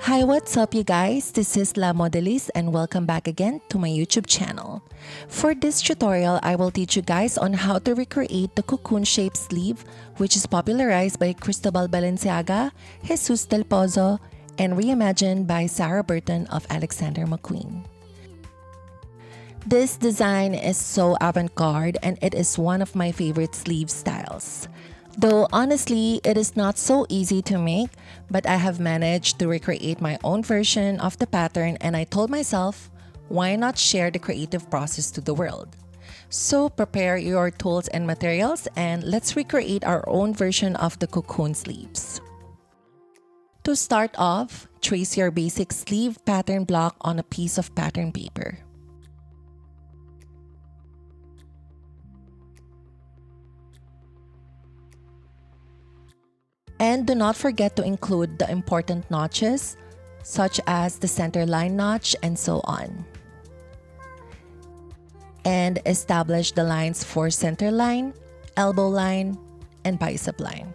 Hi, what's up you guys? This is La Modéliste and welcome back again to my YouTube channel. For this tutorial, I will teach you guys on how to recreate the cocoon shaped sleeve, which is popularized by Cristobal Balenciaga, Jesus del Pozo, and reimagined by Burton of Alexander Mcqueen. This design is so avant-garde and it is one of my favorite sleeve styles. Though honestly, it is not so easy to make, but I have managed to recreate my own version of the pattern and I told myself, why not share the creative process to the world? So prepare your tools and materials and let's recreate our own version of the cocoon sleeves. To start off, trace your basic sleeve pattern block on a piece of pattern paper. And do not forget to include the important notches, such as the center line notch and so on. And establish the lines for center line, elbow line, and bicep line.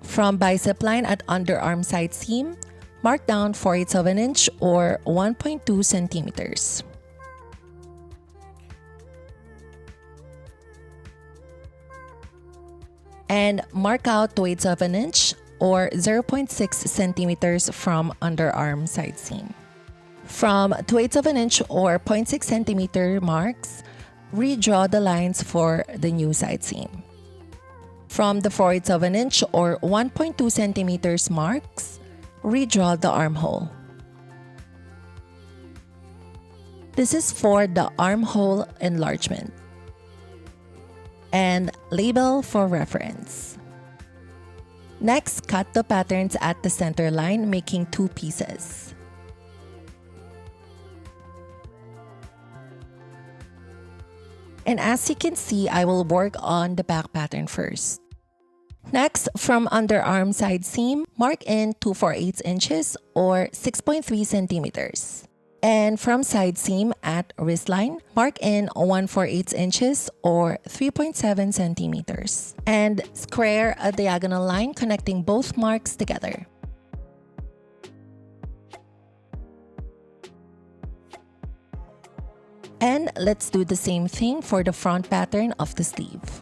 From bicep line at underarm side seam, mark down 4/8 of an inch or 1.2 centimeters. And mark out 2/8 of an inch or 0.6 centimeters from underarm side seam. From 2/8 of an inch or 0.6 centimeter marks, redraw the lines for the new side seam. From the 4/8 of an inch or 1.2 centimeters marks, redraw the armhole. This is for the armhole enlargement. And label for reference. Next, cut the patterns at the center line, making 2 pieces. And as you can see, I will work on the back pattern first. Next, from underarm side seam, mark in 2/4 inches or 6.3 centimeters. And from side seam at wrist line, mark in 1/4 inches or 3.7 centimeters. And square a diagonal line connecting both marks together. And let's do the same thing for the front pattern of the sleeve.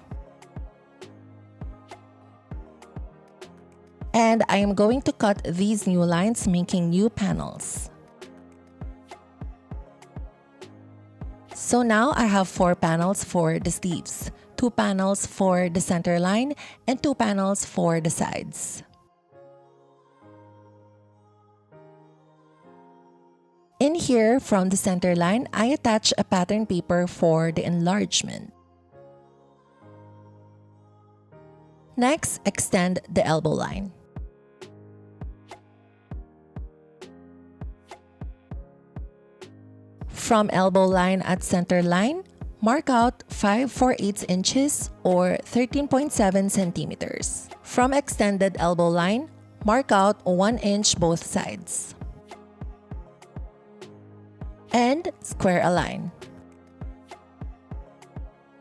And I am going to cut these new lines, making new panels. So now I have 4 panels for the sleeves, 2 panels for the center line, and 2 panels for the sides. In here, from the center line, I attach a pattern paper for the enlargement. Next, extend the elbow line. From elbow line at center line, mark out 5/4 inches or 13.7 centimeters. From extended elbow line, mark out 1 inch both sides. And square a line.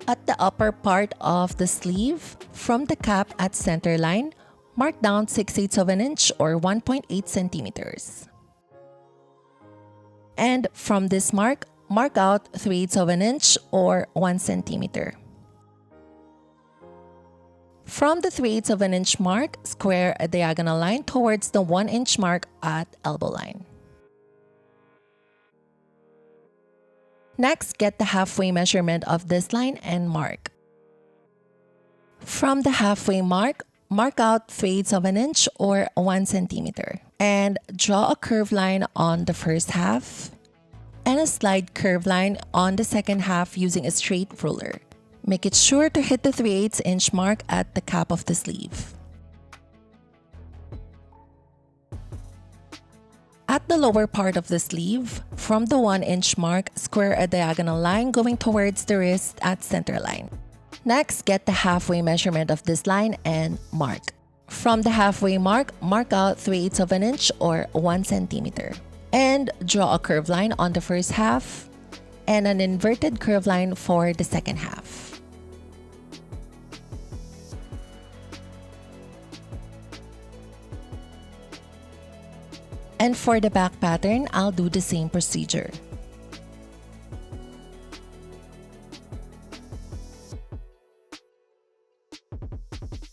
At the upper part of the sleeve, from the cap at center line, mark down 6/8 of an inch or 1.8 centimeters. And from this mark out 3/8 of an inch or 1 centimeter. From the 3/8 of an inch mark, square a diagonal line towards the 1 inch mark at elbow line. Next, get the halfway measurement of this line and mark. From the halfway mark out 3/8 of an inch or 1 centimeter. And draw a curved line on the first half and a slide curve line on the second half using a straight ruler. Make it sure to hit the 3/8 inch mark at the cap of the sleeve. At the lower part of the sleeve, from the 1 inch mark, square a diagonal line going towards the wrist at center line. Next, get the halfway measurement of this line and mark. From the halfway mark out 3/8 of an inch or 1 centimeter. And draw a curved line on the first half and an inverted curve line for the second half. And for the back pattern, I'll do the same procedure.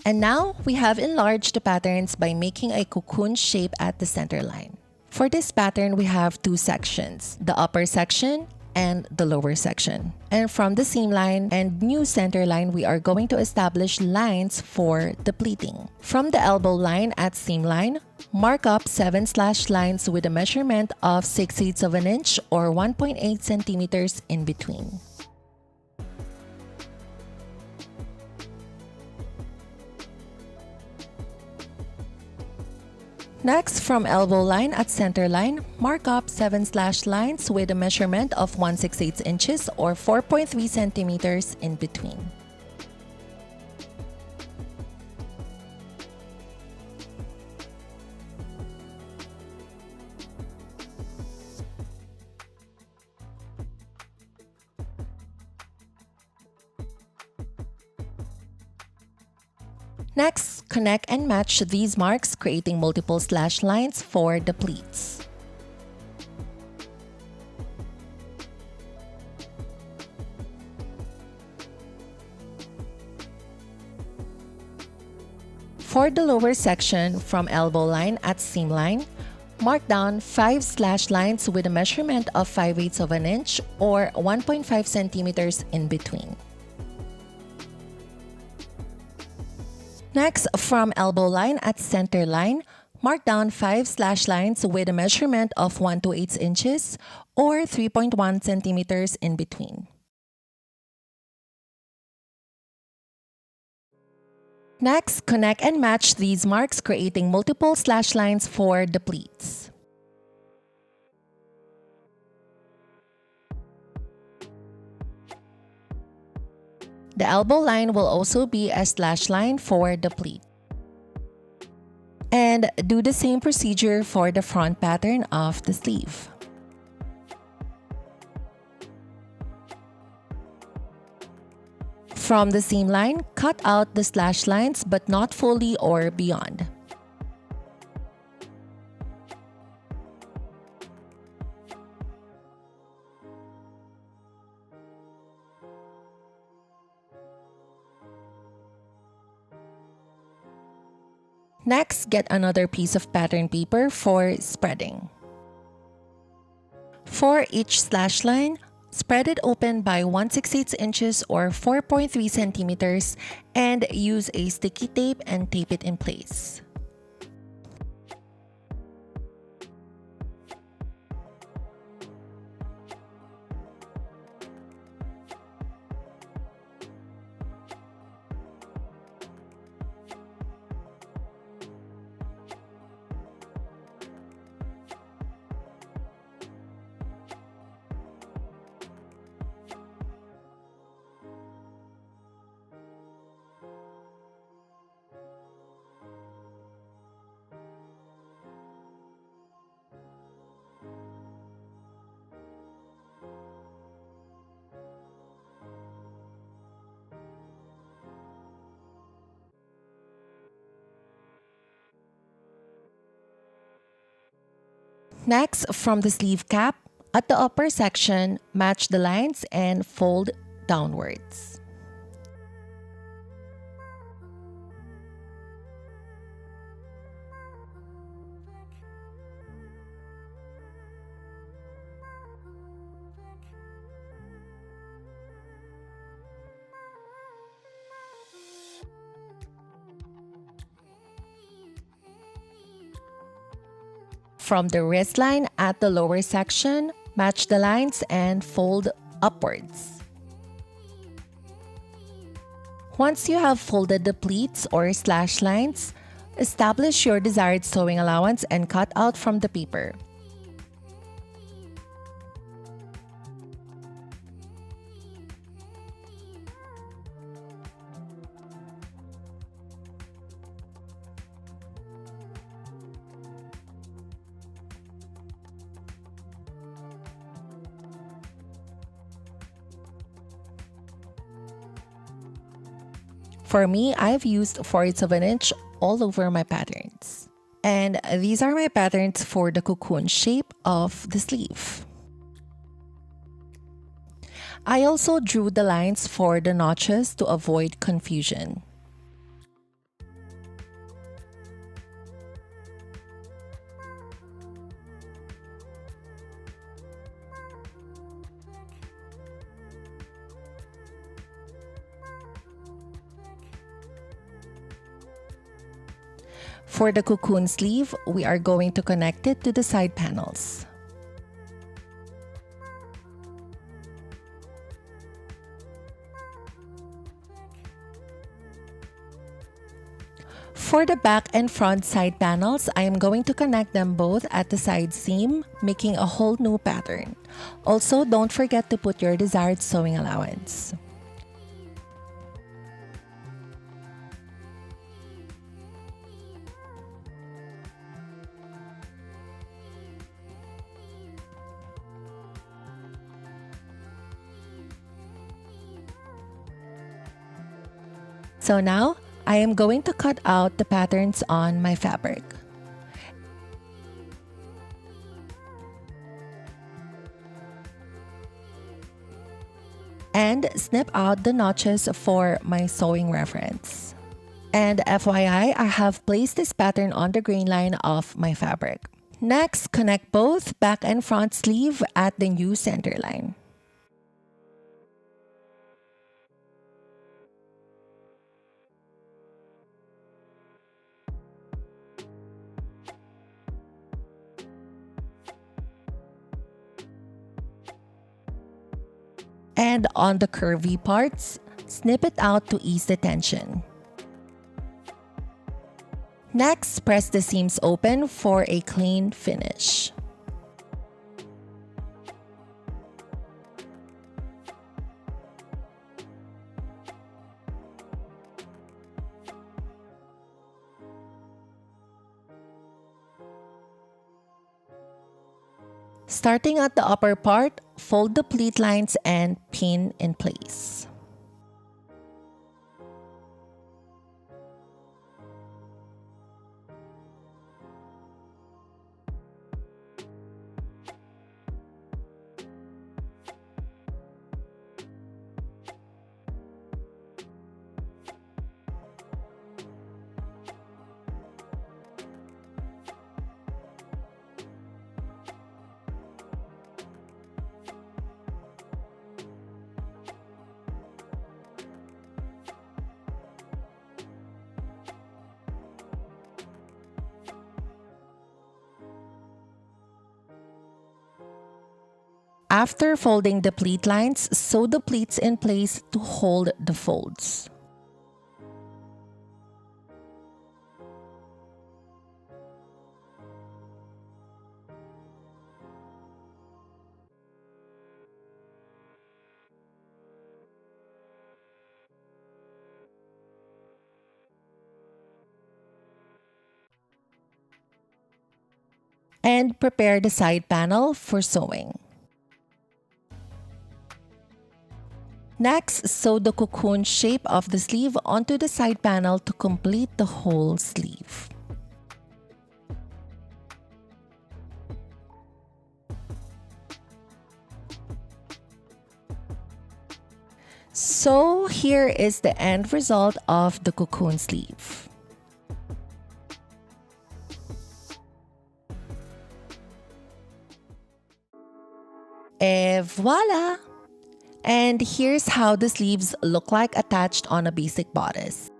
And now, we have enlarged the patterns by making a cocoon shape at the center line. For this pattern, we have two sections, the upper section and the lower section. And from the seam line and new center line, we are going to establish lines for the pleating. From the elbow line at seam line, mark up 7 slash lines with a measurement of 6/8 of an inch or 1.8 centimeters in between. Next, from elbow line at center line, mark up 7 slash lines with a measurement of 1/6 inches or 4.3 centimeters in between. Next, connect and match these marks, creating multiple slash lines for the pleats. For the lower section, from elbow line at seam line, mark down 5 slash lines with a measurement of 5/8 of an inch or 1.5 centimeters in between. Next, from elbow line at center line, mark down 5 slash lines with a measurement of 1/8 inches or 3.1 centimeters in between. Next, connect and match these marks, creating multiple slash lines for the pleats. The elbow line will also be a slash line for the pleat. And do the same procedure for the front pattern of the sleeve. From the seam line, cut out the slash lines but not fully or beyond. Next, get another piece of pattern paper for spreading. For each slash line, spread it open by 1/6 inches or 4.3 centimeters and use a sticky tape and tape it in place. Next, from the sleeve cap, at the upper section, match the lines and fold downwards. From the wrist line at the lower section, match the lines and fold upwards. Once you have folded the pleats or slash lines, establish your desired sewing allowance and cut out from the paper. For me, I've used 4/8 of an inch all over my patterns. And these are my patterns for the cocoon shape of the sleeve. I also drew the lines for the notches to avoid confusion. For the cocoon sleeve, we are going to connect it to the side panels. For the back and front side panels, I am going to connect them both at the side seam, making a whole new pattern. Also, don't forget to put your desired sewing allowance. So now, I am going to cut out the patterns on my fabric. And snip out the notches for my sewing reference. And FYI, I have placed this pattern on the grain line of my fabric. Next, connect both back and front sleeve at the new center line. And on the curvy parts, snip it out to ease the tension. Next, press the seams open for a clean finish. Starting at the upper part, fold the pleat lines and pin in place. After folding the pleat lines, sew the pleats in place to hold the folds. And prepare the side panel for sewing. Next, sew the cocoon shape of the sleeve onto the side panel to complete the whole sleeve. So here is the end result of the cocoon sleeve. Et voila! And here's how the sleeves look like attached on a basic bodice.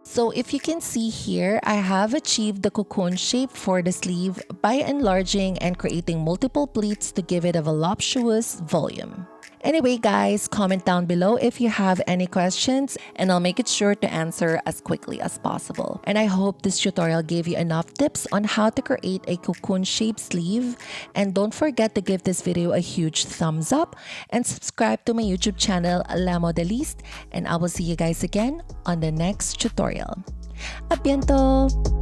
So if you can see here, I have achieved the cocoon shape for the sleeve by enlarging and creating multiple pleats to give it a voluptuous volume. Anyway guys, comment down below if you have any questions and I'll make it sure to answer as quickly as possible. And I hope this tutorial gave you enough tips on how to create a cocoon shaped sleeve. And don't forget to give this video a huge thumbs up and subscribe to my YouTube channel, Modéliste, and I will see you guys again on the next tutorial. A bientôt!